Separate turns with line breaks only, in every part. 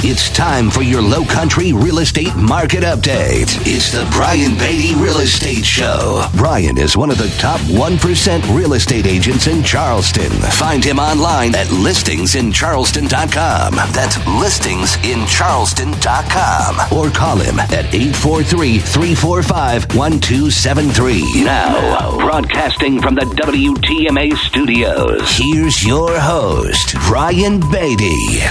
It's time for your Low Country real estate market update. It's the Brian Beatty Real Estate Show. Brian is one of the top 1% real estate agents in Charleston. Find him online at listingsincharleston.com. That's listingsincharleston.com. Or call him at 843-345-1273. Now, broadcasting from the WTMA studios, here's your host, Brian Beatty.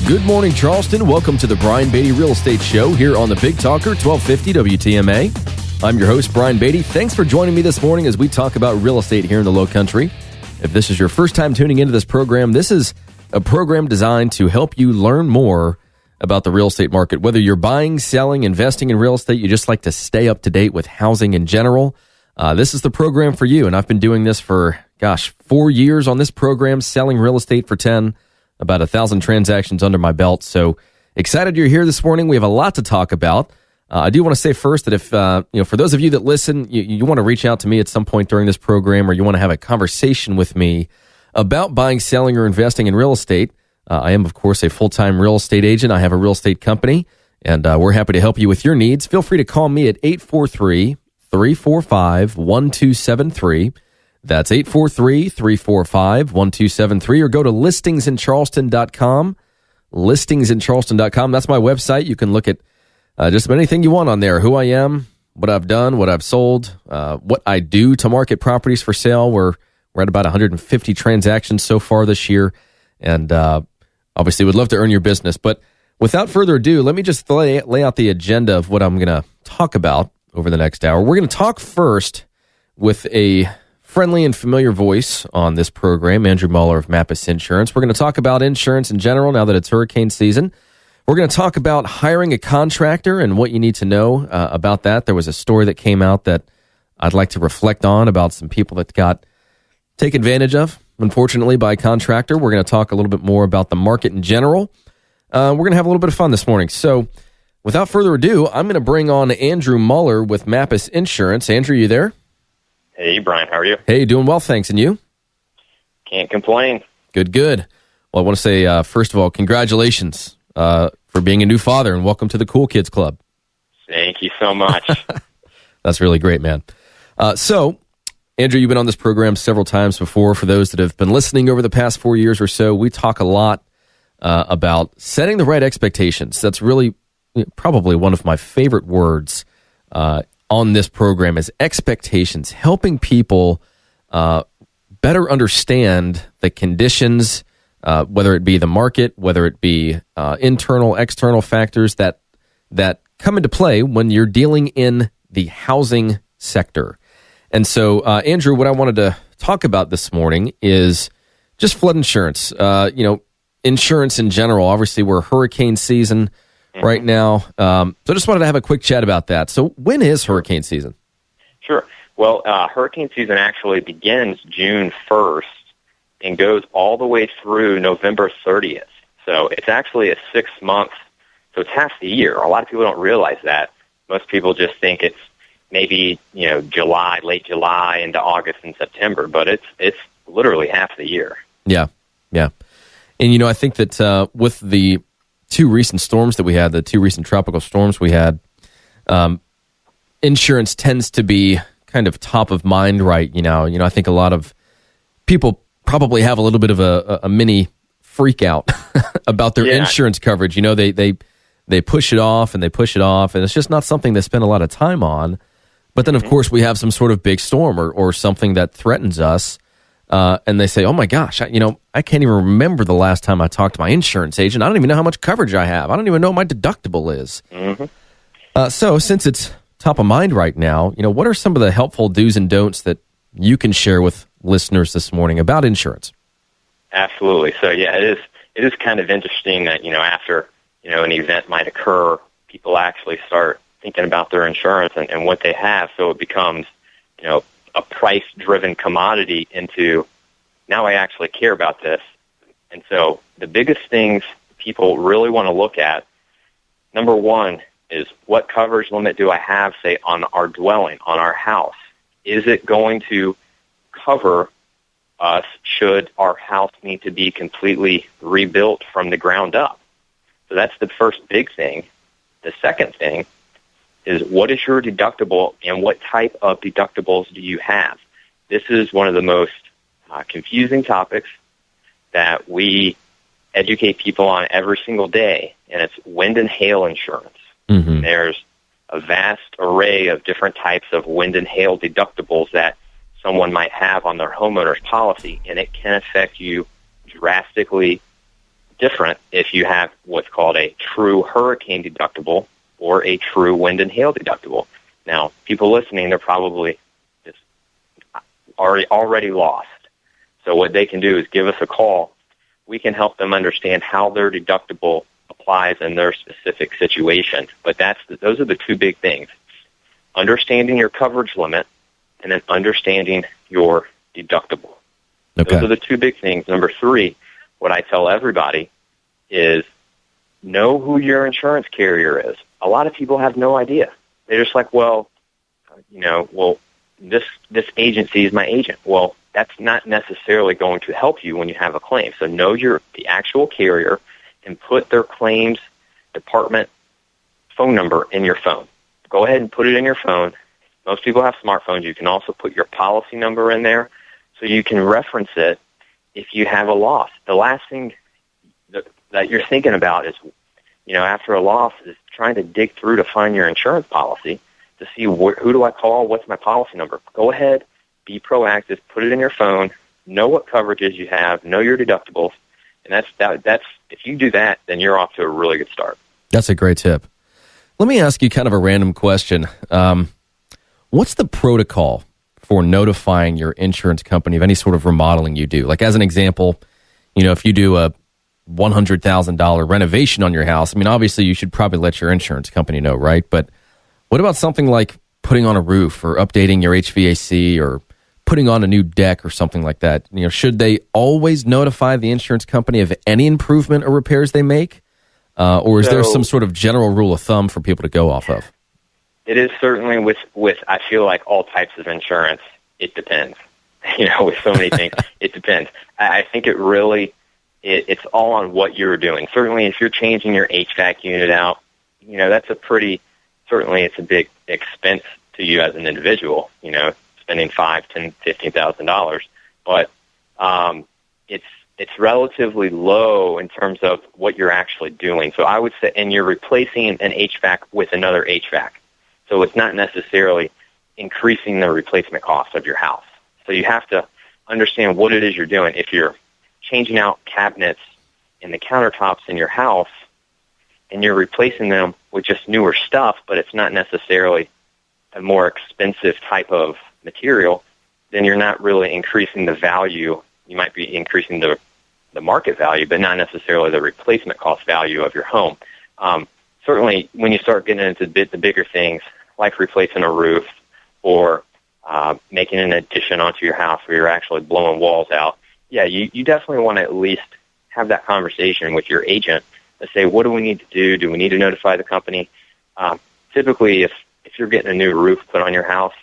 Good morning, Charleston. Welcome to the Brian Beatty Real Estate Show here on the Big Talker, 1250 WTMA. I'm your host, Brian Beatty. Thanks for joining me this morning as we talk about real estate here in the Low Country. If this is your first time tuning into this program, this is a program designed to help you learn more about the real estate market. Whether you're buying, selling, investing in real estate, you just like to stay up to date with housing in general, this is the program for you. And I've been doing this for, 4 years on this program, selling real estate for 10, about 1,000 transactions under my belt. So excited you're here this morning. We have a lot to talk about. I do want to say first that if, for those of you that listen, you want to reach out to me at some point during this program, or you want to have a conversation with me about buying, selling, or investing in real estate, I am, of course, a full-time real estate agent. I have a real estate company, and we're happy to help you with your needs. Feel free to call me at 843-345-1273. That's 843-345-1273, or go to listingsincharleston.com. Listingsincharleston.com. That's my website. You can look at just about anything you want on there. Who I am, what I've done, what I've sold, what I do to market properties for sale. We're at about 150 transactions so far this year, and obviously would love to earn your business. But without further ado, let me just lay out the agenda of what I'm going to talk about over the next hour. We're going to talk first with a friendly and familiar voice on this program, Andrew Muller of Mappus Insurance. We're going to talk about insurance in general now that it's hurricane season. We're going to talk about hiring a contractor and what you need to know about that. There was a story that came out that I'd like to reflect on about some people that got taken advantage of, unfortunately, by a contractor. We're going to talk a little bit more about the market in general. We're going to have a little bit of fun this morning. So without further ado, I'm going to bring on Andrew Muller with Mappus Insurance. Andrew, you there?
Hey, Brian, how are you?
Hey, doing well, thanks. And you?
Can't complain.
Good. Well, I want to say, first of all, congratulations for being a new father, and welcome to the Cool Kids Club.
Thank you so much.
That's really great, man. So, Andrew, you've been on this program several times before. For those that have been listening over the past 4 years or so, we talk a lot about setting the right expectations. That's really probably one of my favorite words on this program is expectations, helping people better understand the conditions, whether it be the market, whether it be internal, external factors that come into play when you're dealing in the housing sector. And so, Andrew, what I wanted to talk about this morning is just flood insurance, insurance in general. Obviously, we're hurricane season right now. So I just wanted to have a quick chat about that. So when is hurricane season?
Sure. Well, hurricane season actually begins June 1st and goes all the way through November 30th. So it's actually a 6-month, so it's half the year. A lot of people don't realize that. Most people just think it's maybe, July, late July into August and September, but it's literally half the year.
Yeah. And, I think that with the two recent storms that we had, the two recent tropical storms we had, insurance tends to be kind of top of mind right now. I think a lot of people probably have a little bit of a mini freak out about their insurance coverage. They push it off, and it's just not something they spend a lot of time on. But then, of course, we have some sort of big storm or something that threatens us. And they say, oh my gosh, I can't even remember the last time I talked to my insurance agent. I don't even know how much coverage I have. I don't even know what my deductible is. So since it's top of mind right now, what are some of the helpful do's and don'ts that you can share with listeners this morning about insurance?
Absolutely. So it is kind of interesting that, after, an event might occur, people actually start thinking about their insurance and what they have. So it becomes, a price-driven commodity into, now I actually care about this. And so the biggest things people really want to look at, number one, is what coverage limit do I have, say, on our dwelling, on our house? Is it going to cover us should our house need to be completely rebuilt from the ground up? So that's the first big thing. The second thing is, what is your deductible and what type of deductibles do you have? This is one of the most confusing topics that we educate people on every single day, and it's wind and hail insurance.
Mm-hmm.
There's a vast array of different types of wind and hail deductibles that someone might have on their homeowner's policy, and it can affect you drastically different if you have what's called a true hurricane deductible or a true wind and hail deductible. Now, people listening, they're probably just already lost. So what they can do is give us a call. We can help them understand how their deductible applies in their specific situation. But those are the two big things: understanding your coverage limit and then understanding your deductible.
Okay.
Those are the two big things. Number 3, what I tell everybody is know who your insurance carrier is. A lot of people have no idea. They're just like, this agency is my agent. Well, that's not necessarily going to help you when you have a claim. So know the actual carrier and put their claims department phone number in your phone. Go ahead and put it in your phone. Most people have smartphones. You can also put your policy number in there so you can reference it if you have a loss. The last thing that you're thinking about is, after a loss, is trying to dig through to find your insurance policy to see who do I call, what's my policy number. Go ahead, be proactive, put it in your phone, know what coverages you have, know your deductibles, and that's if you do that, then you're off to a really good start.
That's a great tip. Let me ask you kind of a random question. What's the protocol for notifying your insurance company of any sort of remodeling you do? Like, as an example, if you do a $100,000 renovation on your house, obviously you should probably let your insurance company know, right? But what about something like putting on a roof or updating your HVAC or putting on a new deck or something like that? Should they always notify the insurance company of any improvement or repairs they make? Or is there some sort of general rule of thumb for people to go off of?
It is certainly with I feel like all types of insurance, it depends. With so many things, it depends. I think it really, it's all on what you're doing. Certainly if you're changing your HVAC unit out, that's it's a big expense to you as an individual, spending $5,000, $10,000, $15,000. But it's relatively low in terms of what you're actually doing. So I would say, and you're replacing an HVAC with another HVAC. So it's not necessarily increasing the replacement cost of your house. So you have to understand what it is you're doing. If you're changing out cabinets and the countertops in your house and you're replacing them with just newer stuff, but it's not necessarily a more expensive type of material, then you're not really increasing the value. You might be increasing the market value, but not necessarily the replacement cost value of your home. Certainly, when you start getting into the bigger things, like replacing a roof or making an addition onto your house where you're actually blowing walls out, you definitely want to at least have that conversation with your agent to say, what do we need to do? Do we need to notify the company? Typically, if you're getting a new roof put on your house,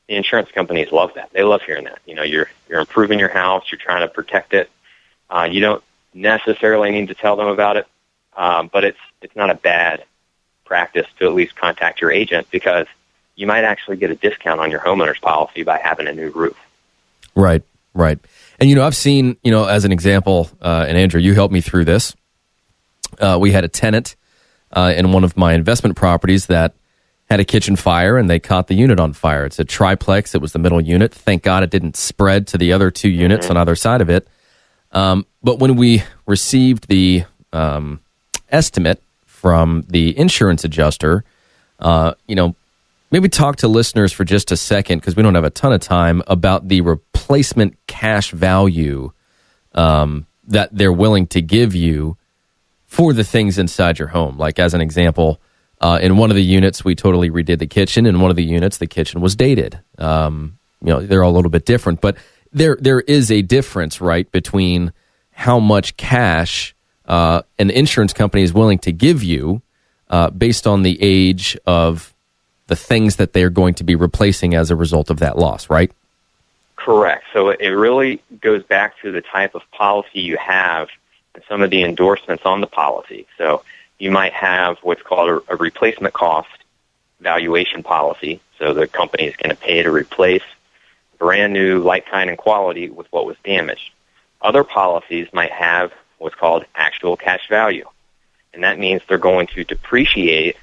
the insurance companies love that. They love hearing that. You're improving your house. You're trying to protect it. You don't necessarily need to tell them about it, but it's not a bad practice to at least contact your agent, because you might actually get a discount on your homeowner's policy by having a new roof. Right.
And, I've seen, as an example, and Andrew, you helped me through this. We had a tenant in one of my investment properties that had a kitchen fire, and they caught the unit on fire. It's a triplex. It was the middle unit. Thank God it didn't spread to the other two units on either side of it. But when we received the estimate from the insurance adjuster, maybe talk to listeners for just a second, because we don't have a ton of time, about the replacement cash value that they're willing to give you for the things inside your home. Like, as an example, in one of the units, we totally redid the kitchen. In one of the units, the kitchen was dated. They're all a little bit different, but there is a difference, right, between how much cash an insurance company is willing to give you based on the age of the things that they're going to be replacing as a result of that loss, right?
Correct. So it really goes back to the type of policy you have and some of the endorsements on the policy. So you might have what's called a replacement cost valuation policy. So the company is going to pay to replace brand new like, kind, and quality with what was damaged. Other policies might have what's called actual cash value, and that means they're going to depreciate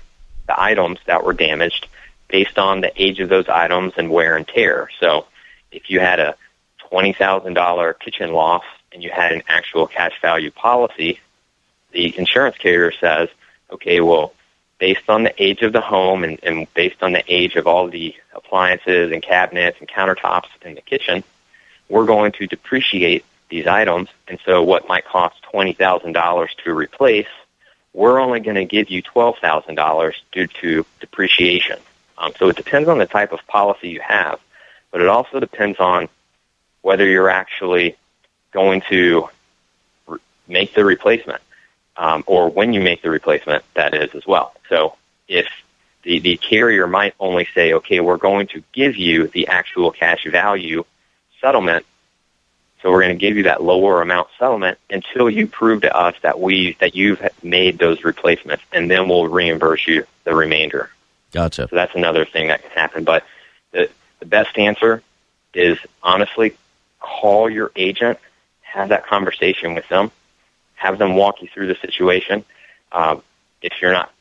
the items that were damaged based on the age of those items and wear and tear. So if you had a $20,000 kitchen loss and you had an actual cash value policy, the insurance carrier says, okay, well, based on the age of the home and based on the age of all the appliances and cabinets and countertops in the kitchen, we're going to depreciate these items. And so what might cost $20,000 to replace, we're only going to give you $12,000 due to depreciation. So it depends on the type of policy you have, but it also depends on whether you're actually going to make the replacement, or when you make the replacement, that is, as well. So if the carrier might only say, okay, we're going to give you the actual cash value settlement, so we're going to give you that lower amount settlement until you prove to us that you've made those replacements, and then we'll reimburse you the remainder.
Gotcha.
So that's another thing that can happen. But the best answer is, honestly, call your agent, have that conversation with them, have them walk you through the situation. If you're not,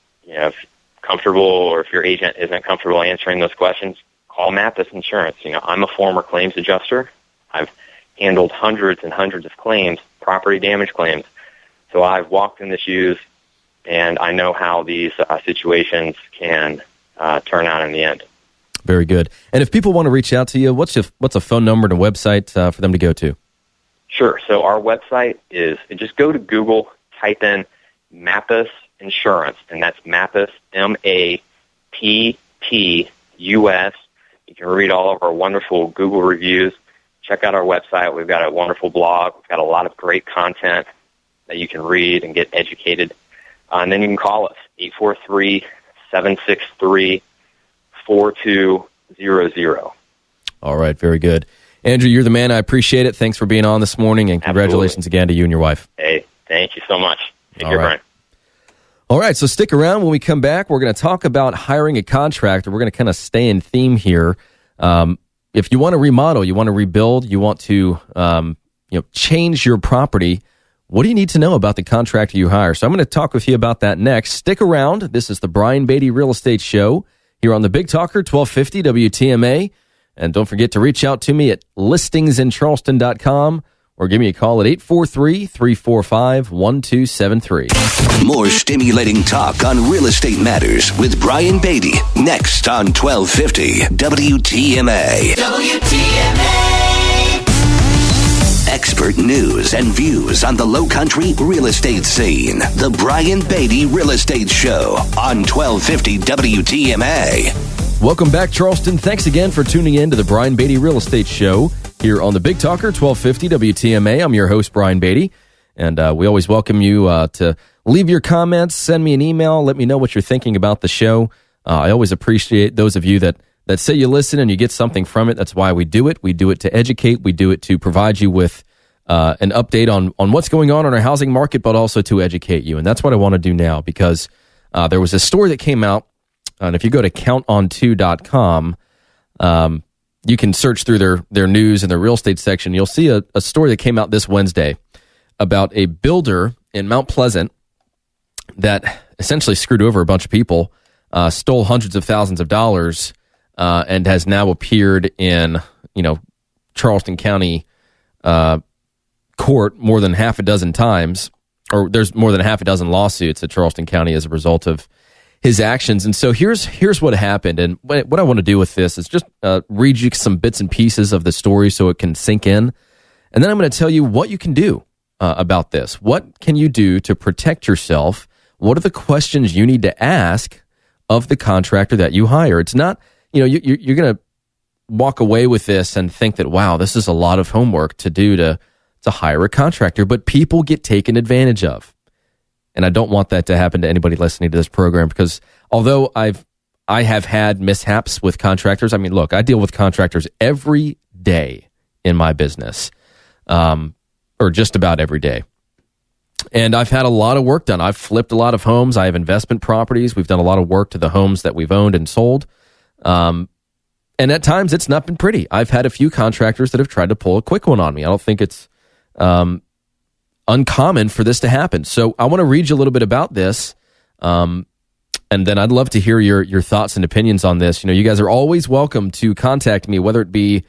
comfortable, or if your agent isn't comfortable answering those questions, call Mappus Insurance. I'm a former claims adjuster. I've handled hundreds and hundreds of claims, property damage claims. So I've walked in the shoes, and I know how these situations can turn out in the end.
Very good. And if people want to reach out to you, what's a phone number and a website for them to go to?
Sure. So our website is, just go to Google, type in Mappus Insurance, and that's Mappus, Mappus. You can read all of our wonderful Google reviews. Check out our website. We've got a wonderful blog. We've got a lot of great content that you can read and get educated. And then you can call us, 843-763-4200.
All right, very good. Andrew, you're the man. I appreciate it. Thanks for being on this morning, and congratulations again to you and your wife.
Hey, thank you so much. Take care, Brian.
All right, so stick around. When we come back, we're going to talk about hiring a contractor. We're going to kind of stay in theme here. If you want to remodel, you want to rebuild, you want to change your property, what do you need to know about the contractor you hire? So I'm going to talk with you about that next. Stick around. This is the Brian Beatty Real Estate Show here on the Big Talker, 1250 WTMA. And don't forget to reach out to me at listingsincharleston.com or give me a call at 843-345-1273.
More stimulating talk on real estate matters with Brian Beatty next on 1250 WTMA. Expert news and views on the Low Country real estate scene. The Brian Beatty Real Estate Show on 1250 WTMA.
Welcome back, Charleston. Thanks again for tuning in to the Brian Beatty Real Estate Show here on the Big Talker, 1250 WTMA. I'm your host, Brian Beatty, and we always welcome you to leave your comments, send me an email, let me know what you're thinking about the show. I always appreciate those of you that say you listen and you get something from it. That's why we do it. We do it to educate. We do it to provide you with an update on what's going on in our housing market, but also to educate you. And that's what I want to do now, because there was a story that came out, and if you go to counton2.com, you can search through their news and their real estate section. You'll see a story that came out this Wednesday about a builder in Mount Pleasant that essentially screwed over a bunch of people, stole hundreds of thousands of dollars, and has now appeared in Charleston County court more than half a dozen times, or there's more than half a dozen lawsuits at Charleston County as a result of his actions. And so here's what happened. And what I want to do with this is just read you some bits and pieces of the story so it can sink in. And then I'm going to tell you what you can do about this. What can you do to protect yourself? What are the questions you need to ask of the contractor that you hire? It's not, you're going to walk away with this and think that, wow, this is a lot of homework to do to hire a contractor, but people get taken advantage of. And I don't want that to happen to anybody listening to this program, because although I have had mishaps with contractors, I mean, look, I deal with contractors every day in my business, or just about every day. And I've had a lot of work done. I've flipped a lot of homes. I have investment properties. We've done a lot of work to the homes that we've owned and sold. And at times, it's not been pretty. I've had a few contractors that have tried to pull a quick one on me. I don't think it's uncommon for this to happen. So I want to read you a little bit about this. And then I'd love to hear your thoughts and opinions on this. You guys are always welcome to contact me, whether it be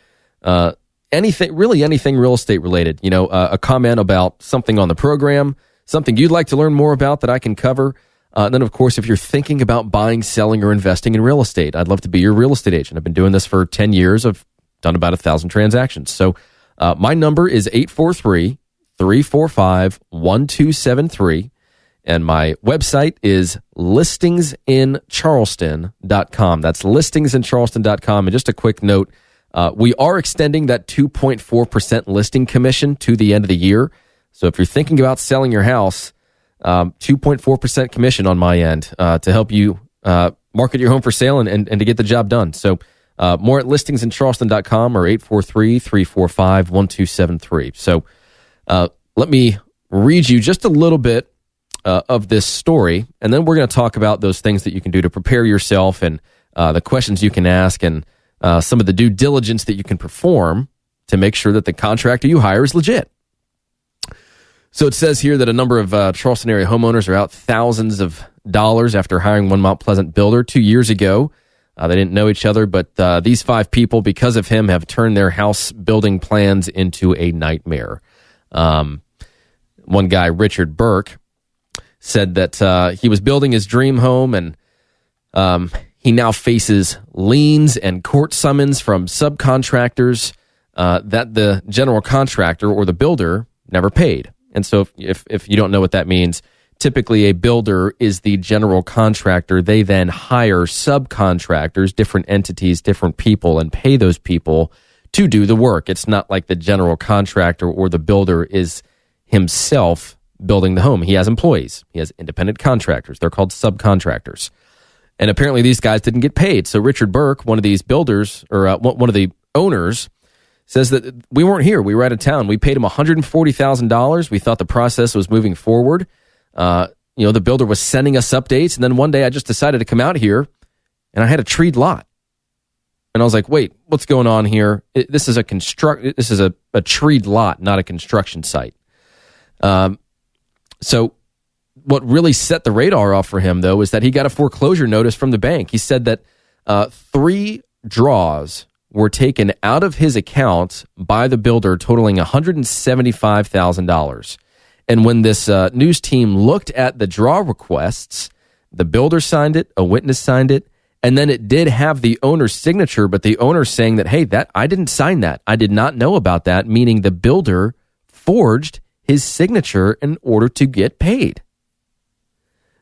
anything real estate related. A comment about something on the program, something you'd like to learn more about that I can cover. And then, of course, if you're thinking about buying, selling, or investing in real estate, I'd love to be your real estate agent. I've been doing this for 10 years. I've done about 1,000 transactions. So my number is 843-345-1273. And my website is listingsincharleston.com. That's listingsincharleston.com. And just a quick note, we are extending that 2.4% listing commission to the end of the year. So if you're thinking about selling your house, 2.4% commission on my end to help you market your home for sale and to get the job done. So more at listingsincharleston.com or 843-345-1273. So let me read you just a little bit of this story, and then we're going to talk about those things that you can do to prepare yourself and the questions you can ask and some of the due diligence that you can perform to make sure that the contractor you hire is legit. So it says here that a number of Charleston area homeowners are out thousands of dollars after hiring one Mount Pleasant builder 2 years ago. They didn't know each other, but these 5 people, because of him, have turned their house building plans into a nightmare. One guy, Richard Burke, said that he was building his dream home, and he now faces liens and court summons from subcontractors that the general contractor or the builder never paid. And so if you don't know what that means, typically a builder is the general contractor. They then hire subcontractors, different entities, different people, and pay those people to do the work. It's not like the general contractor or the builder is himself building the home. He has employees. He has independent contractors. They're called subcontractors. And apparently these guys didn't get paid. So Richard Burke, one of these builders, or one of the owners, says that we weren't here. We were out of town. We paid him $140,000. We thought the process was moving forward. The builder was sending us updates. And then one day I just decided to come out here and I had a treed lot. And I was like, wait, what's going on here? This is a treed lot, not a construction site. So what really set the radar off for him, though, is that he got a foreclosure notice from the bank. He said that 3 draws were taken out of his account by the builder, totaling $175,000. And when this news team looked at the draw requests, the builder signed it, a witness signed it, and then it did have the owner's signature, but the owner saying that, hey, I didn't sign that. I did not know about that, meaning the builder forged his signature in order to get paid.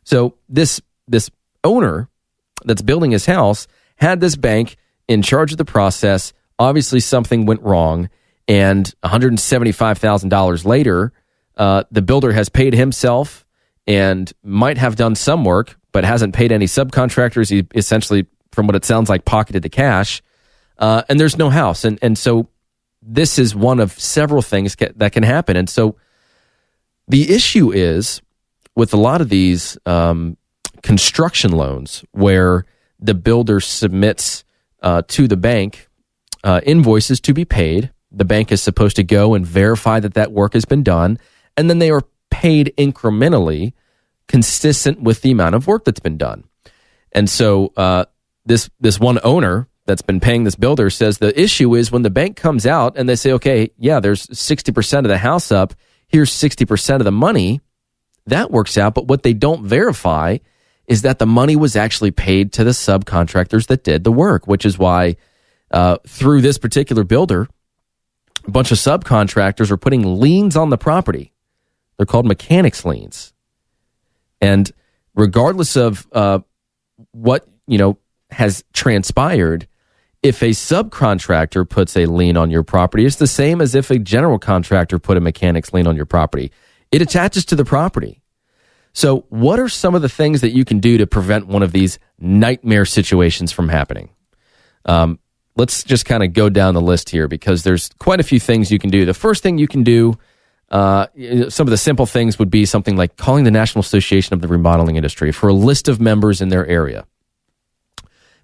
So this owner that's building his house had this bank in charge of the process. Obviously, something went wrong, and $175,000 later, the builder has paid himself and might have done some work, but hasn't paid any subcontractors. He essentially, from what it sounds like, pocketed the cash, and there's no house. And so this is one of several things that can happen. And so the issue is with a lot of these construction loans where the builder submits to the bank invoices to be paid. The bank is supposed to go and verify that work has been done, and then they are paid incrementally, consistent with the amount of work that's been done. And so this one owner that's been paying this builder says the issue is when the bank comes out and they say, okay, yeah, there's 60% of the house up, here's 60% of the money, that works out. But what they don't verify is that the money was actually paid to the subcontractors that did the work, which is why through this particular builder, a bunch of subcontractors are putting liens on the property. They're called mechanics liens. And regardless of what has transpired, if a subcontractor puts a lien on your property, it's the same as if a general contractor put a mechanics lien on your property. It attaches to the property. So what are some of the things that you can do to prevent one of these nightmare situations from happening? Let's just kind of go down the list here because there's quite a few things you can do. The first thing you can do Some of the simple things would be something like calling the National Association of the Remodeling Industry for a list of members in their area.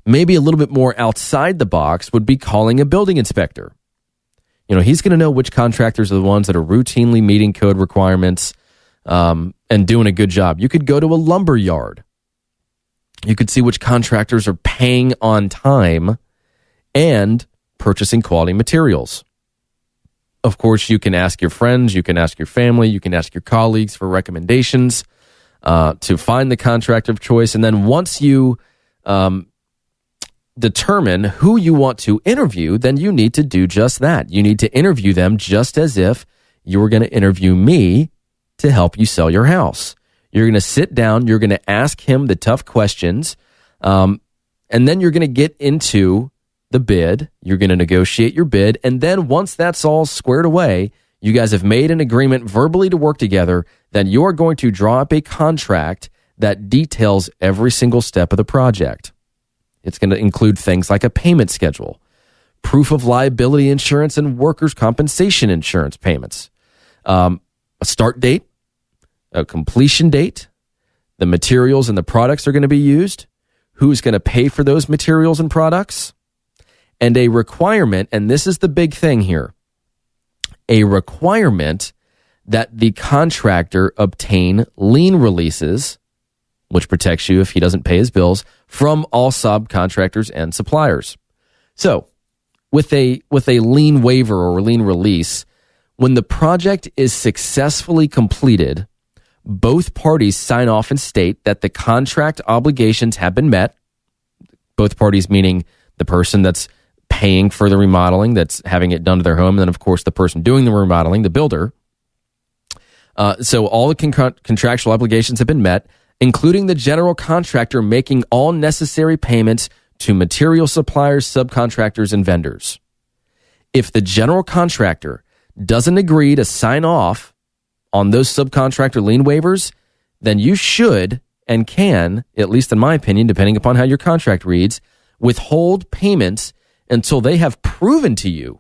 Maybe a little bit more outside the box would be calling a building inspector. He's going to know which contractors are the ones that are routinely meeting code requirements and doing a good job. You could go to a lumber yard. You could see which contractors are paying on time and purchasing quality materials. Of course, you can ask your friends, you can ask your family, you can ask your colleagues for recommendations to find the contractor of choice. And then once you determine who you want to interview, then you need to do just that. You need to interview them just as if you were going to interview me to help you sell your house. You're going to sit down, you're going to ask him the tough questions, and then you're going to get into the bid. You're going to negotiate your bid, and then once that's all squared away, you guys have made an agreement verbally to work together, then you're going to draw up a contract that details every single step of the project. It's going to include things like a payment schedule, proof of liability insurance and workers' compensation insurance payments, a start date, a completion date, the materials and the products are going to be used, who's going to pay for those materials and products, and a requirement, and this is the big thing here, a requirement that the contractor obtain lien releases, which protects you if he doesn't pay his bills, from all subcontractors and suppliers. So, with a lien waiver or lien release, when the project is successfully completed, both parties sign off and state that the contract obligations have been met. Both parties meaning the person that's paying for the remodeling, that's having it done to their home, and then, of course, the person doing the remodeling, the builder. So all the contractual obligations have been met, including the general contractor making all necessary payments to material suppliers, subcontractors, and vendors. If the general contractor doesn't agree to sign off on those subcontractor lien waivers, then you should and can, at least in my opinion, depending upon how your contract reads, withhold payments until they have proven to you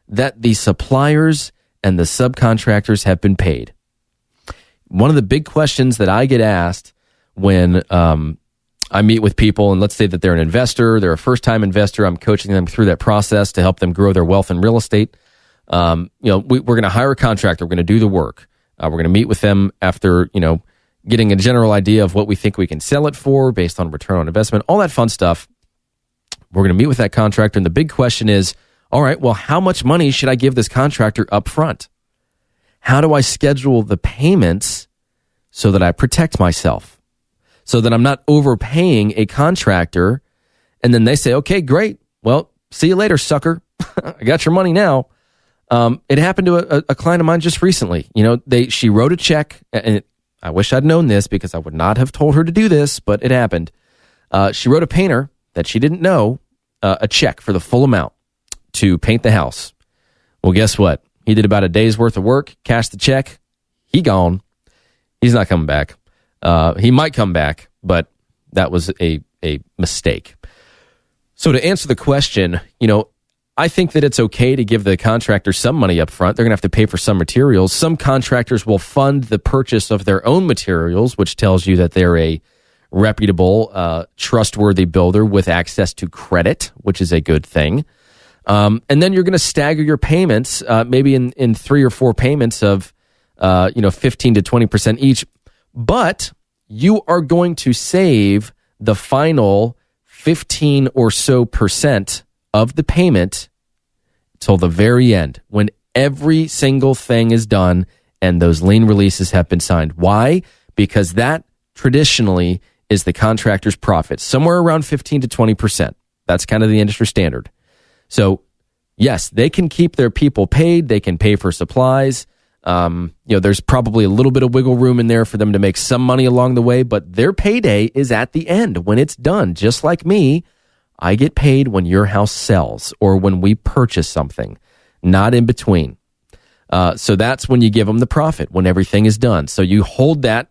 that the suppliers and the subcontractors have been paid. One of the big questions that I get asked when I meet with people, and let's say that they're an investor, they're a first-time investor, I'm coaching them through that process to help them grow their wealth in real estate. We're going to hire a contractor, we're going to do the work. We're going to meet with them after, getting a general idea of what we think we can sell it for based on return on investment, all that fun stuff. We're going to meet with that contractor, and the big question is, all right, well, how much money should I give this contractor up front? How do I schedule the payments so that I protect myself, so that I'm not overpaying a contractor, and then they say, okay, great, well, see you later, sucker. I got your money now. It happened to a client of mine just recently. She wrote a check, and I wish I'd known this because I would not have told her to do this, but it happened. She wrote a painter that she didn't know a check for the full amount to paint the house. Well, guess what? He did about a day's worth of work, cashed the check. He gone. He's not coming back. He might come back, but that was a mistake. So to answer the question, I think that it's okay to give the contractor some money up front. They're going to have to pay for some materials. Some contractors will fund the purchase of their own materials, which tells you that they're a reputable, trustworthy builder with access to credit, which is a good thing. And then you're going to stagger your payments, maybe in 3 or 4 payments of 15 to 20% each. But you are going to save the final 15 or so percent of the payment till the very end, when every single thing is done and those lien releases have been signed. Why? Because that traditionally is the contractor's profit, somewhere around 15 to 20%. That's kind of the industry standard. So, yes, they can keep their people paid. They can pay for supplies. There's probably a little bit of wiggle room in there for them to make some money along the way, but their payday is at the end when it's done. Just like me, I get paid when your house sells or when we purchase something, not in between. So that's when you give them the profit, when everything is done. So you hold that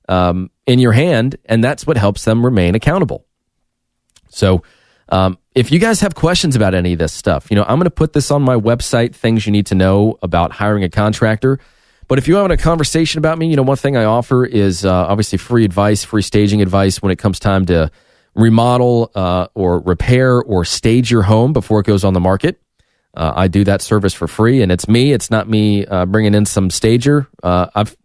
in your hand, and that's what helps them remain accountable. So if you guys have questions about any of this stuff, I'm going to put this on my website, things you need to know about hiring a contractor. But if you're having a conversation about me, one thing I offer is obviously free advice, free staging advice when it comes time to remodel or repair or stage your home before it goes on the market. I do that service for free, and it's me. It's not me bringing in some stager. I've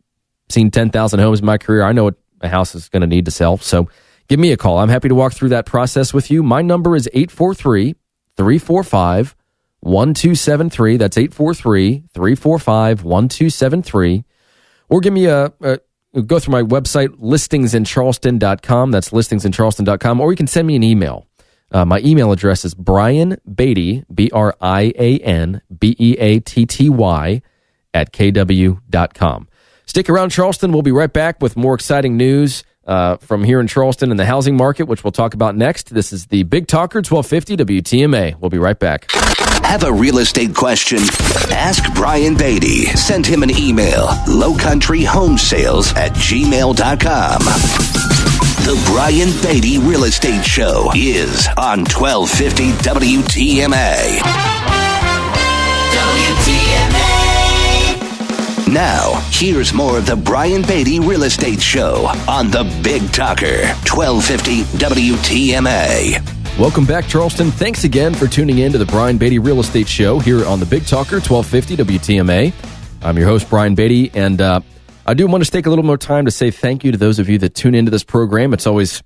seen 10,000 homes in my career. I know what a house is going to need to sell. So give me a call. I'm happy to walk through that process with you. My number is 843-345-1273. That's 843-345-1273. Or give me go through my website, listingsincharleston.com. That's listingsincharleston.com. Or you can send me an email. My email address is Brian Beatty, BrianBeatty, @kw.com. Stick around, Charleston. We'll be right back with more exciting news from here in Charleston and the housing market, which we'll talk about next. This is the Big Talker, 1250 WTMA. We'll be right back.
Have a real estate question? Ask Brian Beatty. Send him an email, lowcountryhomesales@gmail.com. The Brian Beatty Real Estate Show is on 1250 WTMA. WTMA. Now, here's more of the Brian Beatty Real Estate Show on the Big Talker, 1250 WTMA.
Welcome back, Charleston. Thanks again for tuning in to the Brian Beatty Real Estate Show here on the Big Talker, 1250 WTMA. I'm your host, Brian Beatty, and I do want to take a little more time to say thank you to those of you that tune into this program. It's always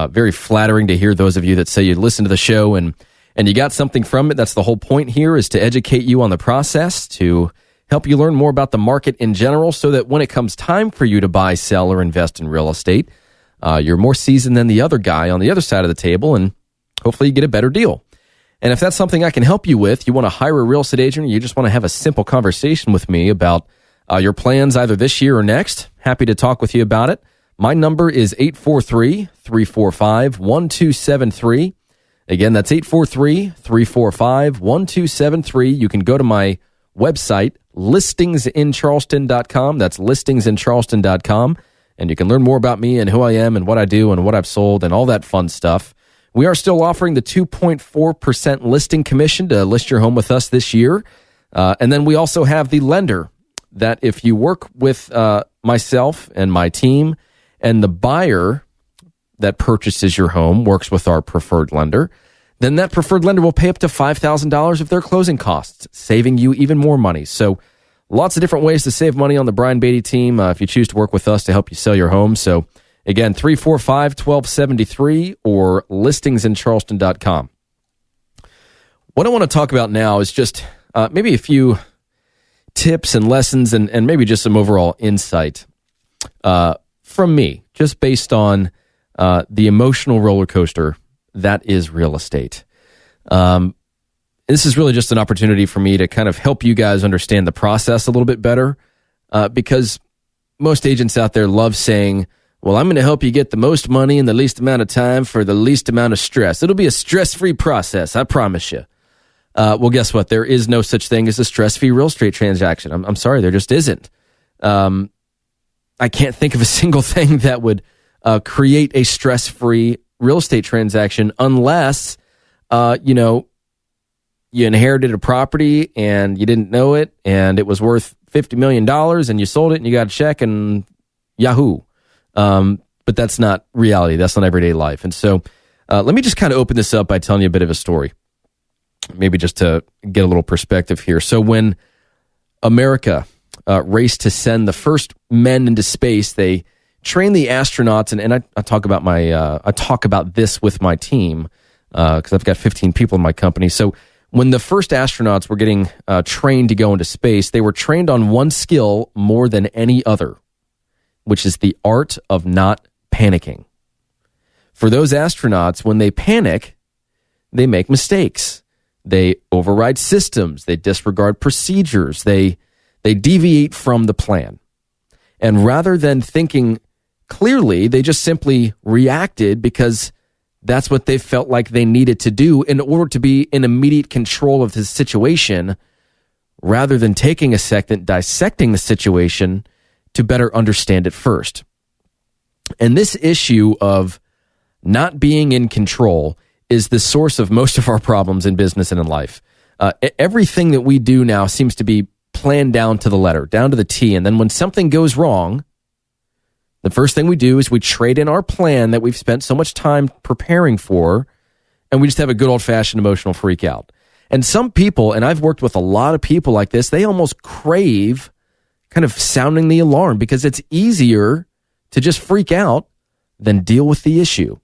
very flattering to hear those of you that say you listen to the show and you got something from it. That's the whole point here, is to educate you on the process, to help you learn more about the market in general, so that when it comes time for you to buy, sell, or invest in real estate, you're more seasoned than the other guy on the other side of the table, and hopefully you get a better deal. And if that's something I can help you with, you want to hire a real estate agent, or you just want to have a simple conversation with me about your plans either this year or next, happy to talk with you about it. My number is 843-345-1273. Again, that's 843-345-1273. You can go to my website, listingsincharleston.com. That's listingsincharleston.com. And you can learn more about me and who I am and what I do and what I've sold and all that fun stuff. We are still offering the 2.4% listing commission to list your home with us this year. And then we also have the lender, that if you work with myself and my team, and the buyer that purchases your home works with our preferred lender, then that preferred lender will pay up to $5,000 of their closing costs, saving you even more money. So lots of different ways to save money on the Brian Beatty team if you choose to work with us to help you sell your home. So again, 345-1273 or listingsincharleston.com. What I want to talk about now is just maybe a few tips and lessons and maybe just some overall insight from me, just based on the emotional roller coaster that is real estate. This is really just an opportunity for me to kind of help you guys understand the process a little bit better, because most agents out there love saying, well, I'm going to help you get the most money in the least amount of time for the least amount of stress. It'll be a stress-free process, I promise you. Well, guess what? There is no such thing as a stress-free real estate transaction. I'm sorry, there just isn't. I can't think of a single thing that would create a stress-free real estate transaction unless, you inherited a property and you didn't know it, and it was worth $50 million, and you sold it and you got a check and yahoo. But that's not reality. That's not everyday life. And so let me just kind of open this up by telling you a bit of a story, maybe just to get a little perspective here. So when America raced to send the first men into space, they trained the astronauts, and I talk about I talk about this with my team because I've got 15 people in my company. So when the first astronauts were getting trained to go into space, they were trained on one skill more than any other, which is the art of not panicking. For those astronauts, when they panic, they make mistakes. They override systems. They disregard procedures. They deviate from the plan. And rather than thinking clearly, they just simply reacted because that's what they felt like they needed to do in order to be in immediate control of the situation, rather than taking a second, dissecting the situation to better understand it first. And this issue of not being in control is the source of most of our problems in business and in life. Everything that we do now seems to be plan down to the letter, down to the T. And then when something goes wrong, the first thing we do is we trade in our plan that we've spent so much time preparing for, and we just have a good old-fashioned emotional freak out. And some people, and I've worked with a lot of people like this, they almost crave kind of sounding the alarm because it's easier to just freak out than deal with the issue.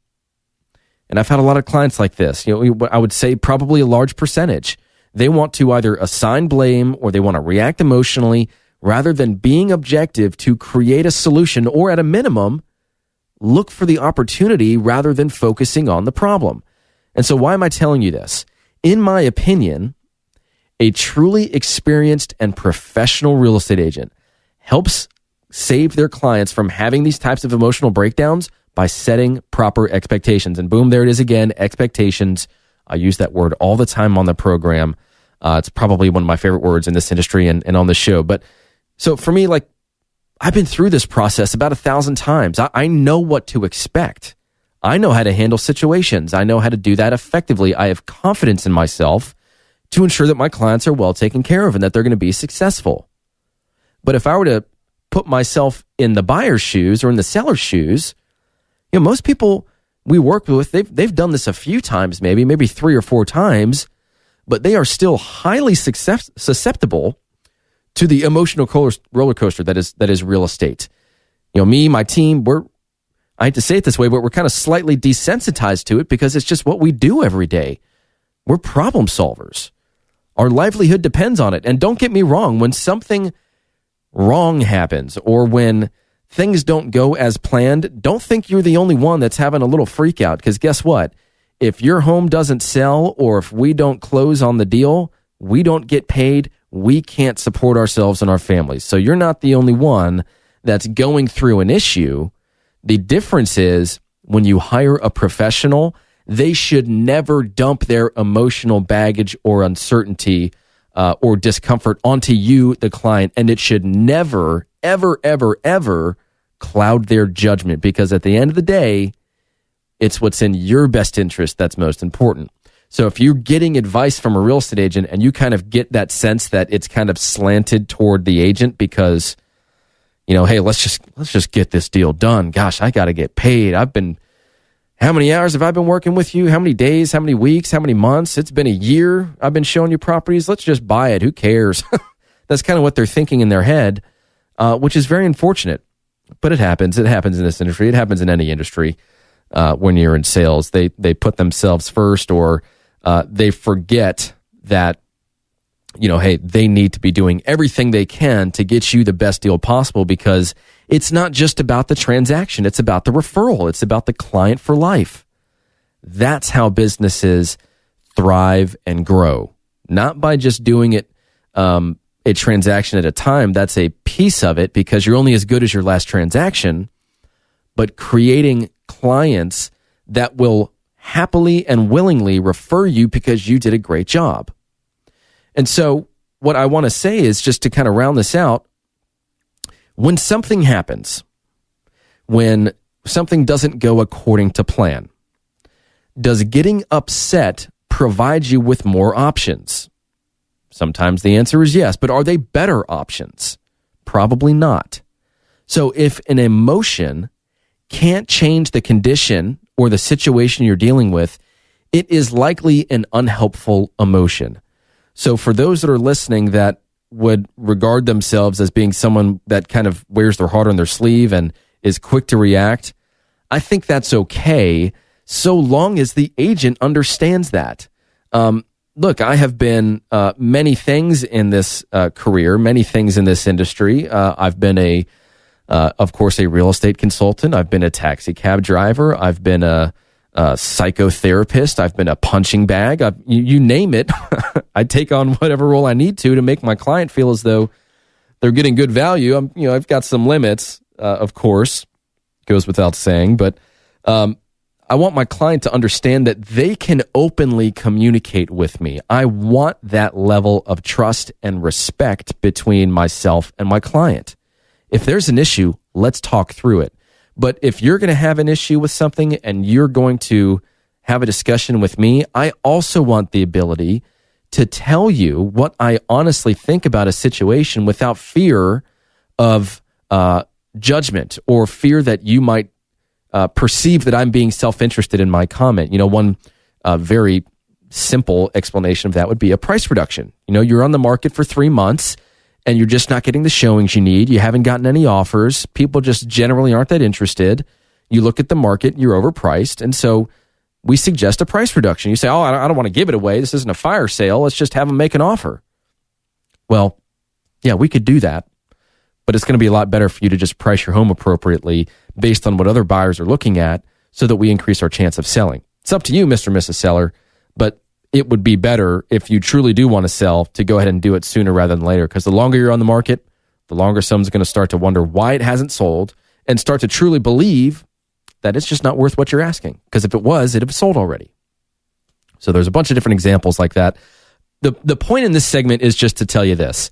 And I've had a lot of clients like this. I would say probably a large percentage. They want to either assign blame or they want to react emotionally rather than being objective to create a solution, or at a minimum, look for the opportunity rather than focusing on the problem. And so why am I telling you this? In my opinion, a truly experienced and professional real estate agent helps save their clients from having these types of emotional breakdowns by setting proper expectations. And boom, there it is again, expectations. I use that word all the time on the program. It's probably one of my favorite words in this industry and on the show. But so for me, like, I've been through this process about 1,000 times. I know what to expect. I know how to handle situations. I know how to do that effectively. I have confidence in myself to ensure that my clients are well taken care of and that they're going to be successful. But if I were to put myself in the buyer's shoes or in the seller's shoes, most people we work with, they've done this a few times, maybe 3 or 4 times, but they are still highly susceptible to the emotional roller coaster that is real estate. Me, my team, I hate to say it this way, but we're kind of slightly desensitized to it because it's just what we do every day. We're problem solvers. Our livelihood depends on it. And don't get me wrong, when something wrong happens or when things don't go as planned, don't think you're the only one that's having a little freak out, because guess what? If your home doesn't sell or if we don't close on the deal, we don't get paid, we can't support ourselves and our families. So you're not the only one that's going through an issue. The difference is when you hire a professional, they should never dump their emotional baggage or uncertainty or discomfort onto you, the client, and it should never, ever, ever, ever cloud their judgment, because at the end of the day, it's what's in your best interest that's most important. So if you're getting advice from a real estate agent and you kind of get that sense that it's kind of slanted toward the agent because, hey, let's just get this deal done. Gosh, I got to get paid. How many hours have I been working with you? How many days? How many weeks? How many months? It's been a year. I've been showing you properties. Let's just buy it. Who cares? That's kind of what they're thinking in their head, which is very unfortunate. But it happens. It happens in this industry. It happens in any industry. When you're in sales, they put themselves first, or they forget that, hey, they need to be doing everything they can to get you the best deal possible, because it's not just about the transaction. It's about the referral. It's about the client for life. That's how businesses thrive and grow, not by just doing it a transaction at a time. That's a piece of it, because you're only as good as your last transaction, but creating clients that will happily and willingly refer you because you did a great job. And so what I want to say is, just to kind of round this out, when something happens, when something doesn't go according to plan, does getting upset provide you with more options? Sometimes the answer is yes, but are they better options? Probably not. So if an emotion can't change the condition or the situation you're dealing with, it is likely an unhelpful emotion. So for those that are listening that would regard themselves as being someone that kind of wears their heart on their sleeve and is quick to react, I think that's okay, so long as the agent understands that. Look, I have been many things in this career, many things in this industry. I've been of course, a real estate consultant. I've been a taxi cab driver. I've been a psychotherapist. I've been a punching bag. You name it. I take on whatever role I need to make my client feel as though they're getting good value. I've got some limits, of course, goes without saying, but I want my client to understand that they can openly communicate with me. I want that level of trust and respect between myself and my client. If there's an issue, let's talk through it. But if you're going to have an issue with something and you're going to have a discussion with me, I also want the ability to tell you what I honestly think about a situation without fear of judgment or fear that you might perceive that I'm being self-interested in my comment. One very simple explanation of that would be a price reduction. You're on the market for 3 months and you're just not getting the showings you need. You haven't gotten any offers. People just generally aren't that interested. You look at the market, you're overpriced. And so we suggest a price reduction. You say, I don't want to give it away. This isn't a fire sale. Let's just have them make an offer. Well, yeah, we could do that. But it's going to be a lot better for you to just price your home appropriately based on what other buyers are looking at so that we increase our chance of selling. It's up to you, Mr. and Mrs. Seller, but it would be better if you truly do want to sell to go ahead and do it sooner rather than later, because the longer you're on the market, the longer someone's going to start to wonder why it hasn't sold and start to truly believe that it's just not worth what you're asking, because if it was, it'd have sold already. So there's a bunch of different examples like that. The point in this segment is just to tell you this.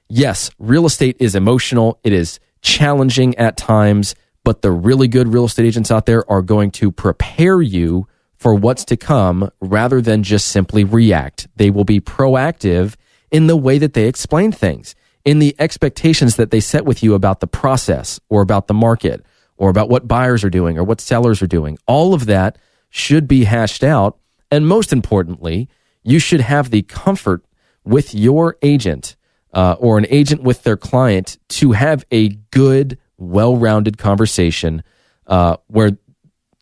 Yes, real estate is emotional. It is challenging at times, but the really good real estate agents out there are going to prepare you for what's to come rather than just simply react. They will be proactive in the way that they explain things, in the expectations that they set with you about the process or about the market or about what buyers are doing or what sellers are doing. All of that should be hashed out. And most importantly, you should have the comfort with your agent or an agent with their client to have a good, well-rounded conversation where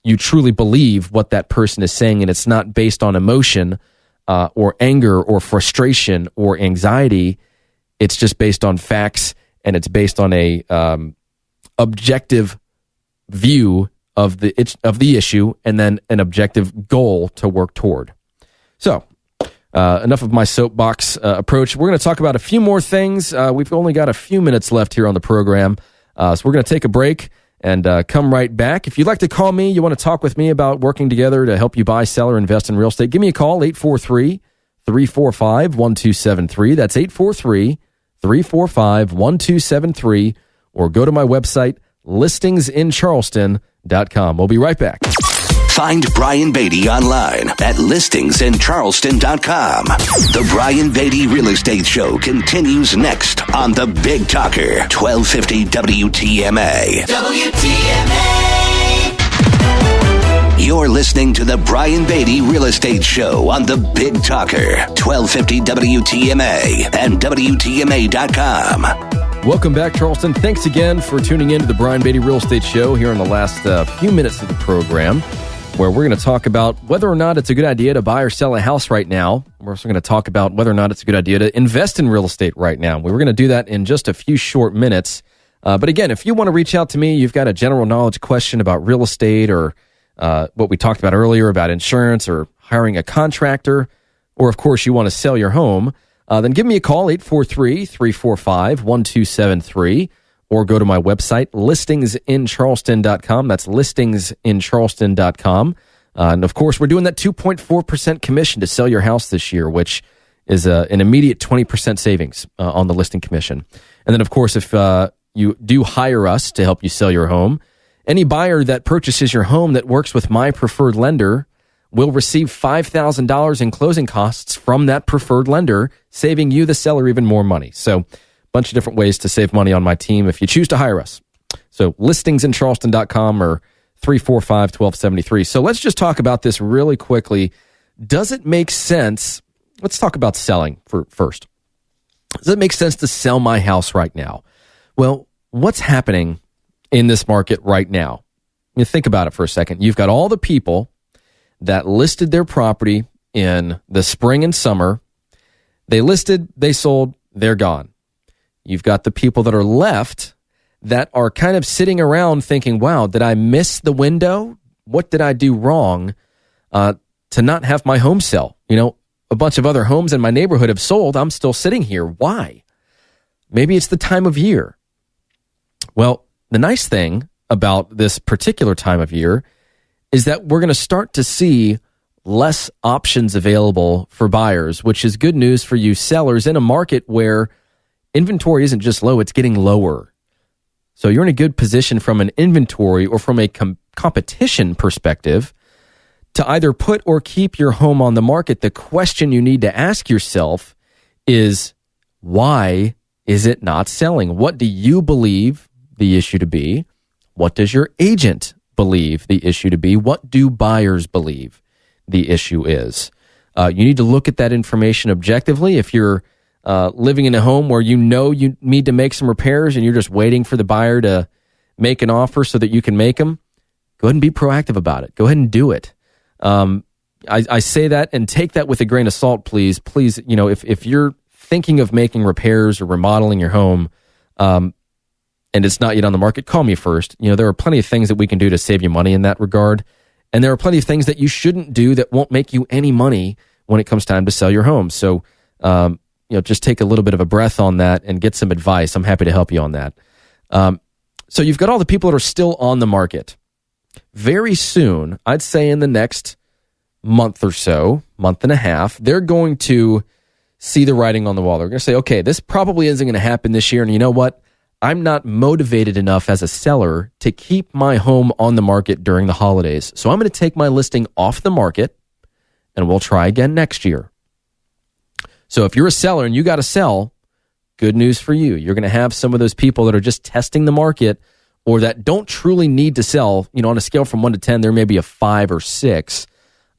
you truly believe what that person is saying, and it's not based on emotion or anger or frustration or anxiety. It's just based on facts, and it's based on a objective view of the issue, and then an objective goal to work toward. So, enough of my soapbox approach. We're going to talk about a few more things. We've only got a few minutes left here on the program, so we're going to take a break and come right back. If you'd like to call me, you want to talk with me about working together to help you buy, sell, or invest in real estate, give me a call, 843-345-1273. That's 843-345-1273. Or go to my website, listingsincharleston.com. We'll be right back.
Find Brian Beatty online at listingsincharleston.com. The Brian Beatty Real Estate Show continues next on the Big Talker, 1250 WTMA. WTMA. You're listening to the Brian Beatty Real Estate Show on the Big Talker, 1250 WTMA and WTMA.com.
Welcome back, Charleston. Thanks again for tuning in to the Brian Beatty Real Estate Show here in the last few minutes of the program, where we're going to talk about whether or not it's a good idea to buy or sell a house right now. We're also going to talk about whether or not it's a good idea to invest in real estate right now. We're going to do that in just a few short minutes. But again, if you want to reach out to me, you've got a general knowledge question about real estate or what we talked about earlier about insurance or hiring a contractor, or of course you want to sell your home, then give me a call, 843-345-1273. Or go to my website, listingsincharleston.com. That's listingsincharleston.com. And of course, we're doing that 2.4% commission to sell your house this year, which is an immediate 20% savings on the listing commission. And then, of course, if you do hire us to help you sell your home, any buyer that purchases your home that works with my preferred lender will receive $5,000 in closing costs from that preferred lender, saving you, the seller, even more money. So, bunch of different ways to save money on my team if you choose to hire us. So listingsincharleston.com or 345-1273. So let's just talk about this really quickly. Does it make sense? Let's talk about selling first. Does it make sense to sell my house right now? Well, what's happening in this market right now? You think about it for a second. You've got all the people that listed their property in the spring and summer. They listed, they sold, they're gone. You've got the people that are left that are kind of sitting around thinking, wow, did I miss the window? What did I do wrong to not have my home sell? A bunch of other homes in my neighborhood have sold. I'm still sitting here. Why? Maybe it's the time of year. Well, the nice thing about this particular time of year is that we're going to start to see less options available for buyers, which is good news for you sellers in a market where inventory isn't just low, it's getting lower. So you're in a good position from an inventory or from a competition perspective to either put or keep your home on the market, the question you need to ask yourself is, why is it not selling? What do you believe the issue to be? What does your agent believe the issue to be? What do buyers believe the issue is? You need to look at that information objectively. If you're living in a home where you know you need to make some repairs and you're just waiting for the buyer to make an offer so that you can make them, go ahead and be proactive about it. Go ahead and do it. I say that and take that with a grain of salt, please. Please, if you're thinking of making repairs or remodeling your home, and it's not yet on the market, call me first. There are plenty of things that we can do to save you money in that regard. And there are plenty of things that you shouldn't do that won't make you any money when it comes time to sell your home. So, just take a little bit of a breath on that and get some advice. I'm happy to help you on that. So you've got all the people that are still on the market. Very soon, I'd say in the next month or so, month and a half, they're going to see the writing on the wall. They're going to say, okay, this probably isn't going to happen this year. And you know what? I'm not motivated enough as a seller to keep my home on the market during the holidays. So I'm going to take my listing off the market and we'll try again next year. So if you're a seller and you got to sell, good news for you. You're going to have some of those people that are just testing the market or that don't truly need to sell. On a scale from 1 to 10, there may be a 5 or 6.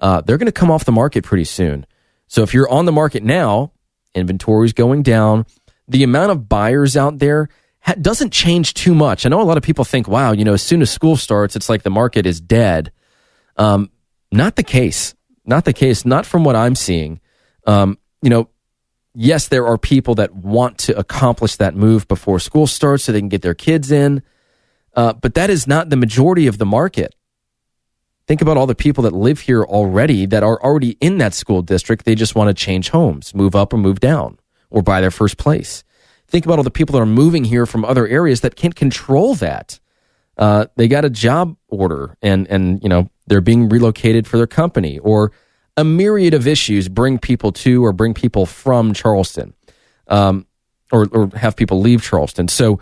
They're going to come off the market pretty soon. So if you're on the market now, inventory's going down. The amount of buyers out there doesn't change too much. I know a lot of people think, wow, as soon as school starts, it's like the market is dead. Not the case. Not the case. Not from what I'm seeing. Yes, there are people that want to accomplish that move before school starts so they can get their kids in. But that is not the majority of the market. Think about all the people that live here already that are already in that school district. They just want to change homes, move up or move down, or buy their first place. Think about all the people that are moving here from other areas that can't control that. They got a job order and they're being relocated for their company, or a myriad of issues bring people to or bring people from Charleston, or have people leave Charleston. So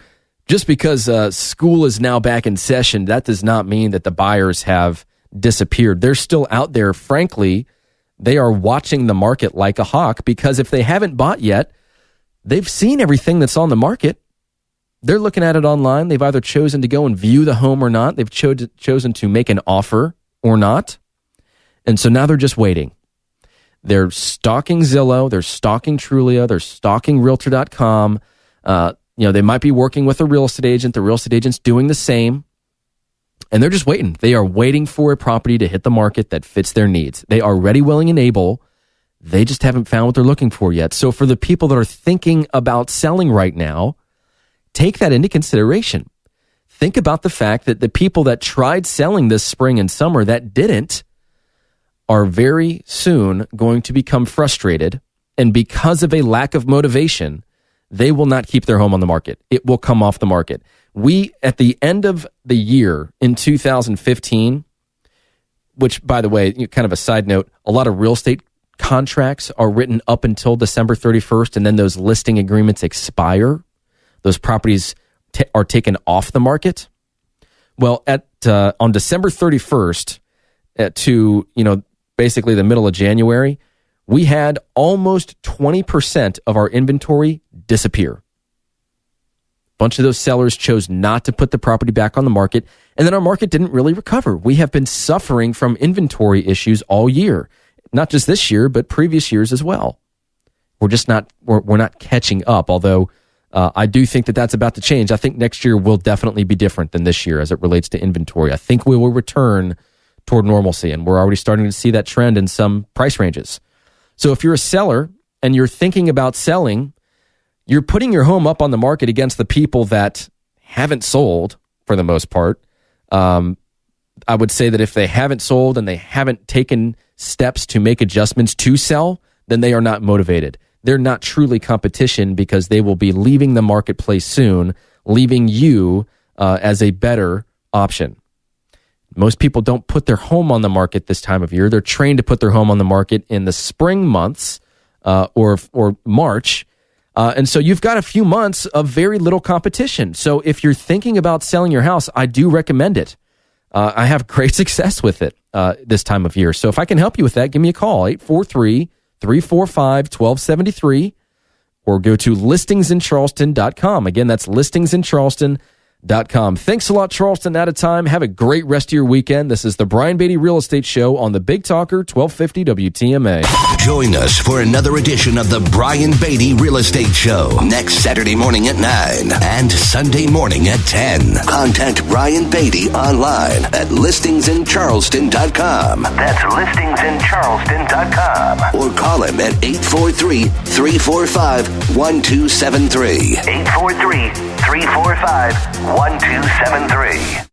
just because school is now back in session, that does not mean that the buyers have disappeared. They're still out there. Frankly, they are watching the market like a hawk, because if they haven't bought yet, they've seen everything that's on the market. They're looking at it online. They've either chosen to go and view the home or not. They've chosen to make an offer or not. And so now they're just waiting. They're stalking Zillow. They're stalking Trulia. They're stalking Realtor.com. They might be working with a real estate agent. The real estate agent's doing the same. And they're just waiting. They are waiting for a property to hit the market that fits their needs. They are ready, willing, and able. They just haven't found what they're looking for yet. So for the people that are thinking about selling right now, take that into consideration. Think about the fact that the people that tried selling this spring and summer that didn't are very soon going to become frustrated. And because of a lack of motivation, they will not keep their home on the market. It will come off the market. We, at the end of the year in 2015, which, by the way, kind of a side note, a lot of real estate contracts are written up until December 31st, and then those listing agreements expire. Those properties are taken off the market. Well, on December 31st to basically the middle of January, we had almost 20% of our inventory disappear. A bunch of those sellers chose not to put the property back on the market, and then our market didn't really recover. We have been suffering from inventory issues all year, not just this year, but previous years as well. We're just not catching up, although I do think that that's about to change. I think next year will definitely be different than this year as it relates to inventory. I think we will return toward normalcy, and we're already starting to see that trend in some price ranges. So if you're a seller and you're thinking about selling, you're putting your home up on the market against the people that haven't sold for the most part. I would say that if they haven't sold and they haven't taken steps to make adjustments to sell, then they are not motivated. They're not truly competition, because they will be leaving the marketplace soon, leaving you as a better option. Most people don't put their home on the market this time of year. They're trained to put their home on the market in the spring months or March. And so you've got a few months of very little competition. So if you're thinking about selling your house, I do recommend it. I have great success with it. this time of year. So if I can help you with that, give me a call, 843-345-1273, or go to listingsincharleston.com. Again, that's listingsincharleston.com. Thanks a lot, Charleston. Out of time. Have a great rest of your weekend. This is the Brian Beatty Real Estate Show on the Big Talker 1250 WTMA.
Join us for another edition of the Brian Beatty Real Estate Show next Saturday morning at 9 and Sunday morning at 10. Contact Brian Beatty online at listingsincharleston.com. That's listingsincharleston.com. Or call him at 843-345-1273. 843-345-1273.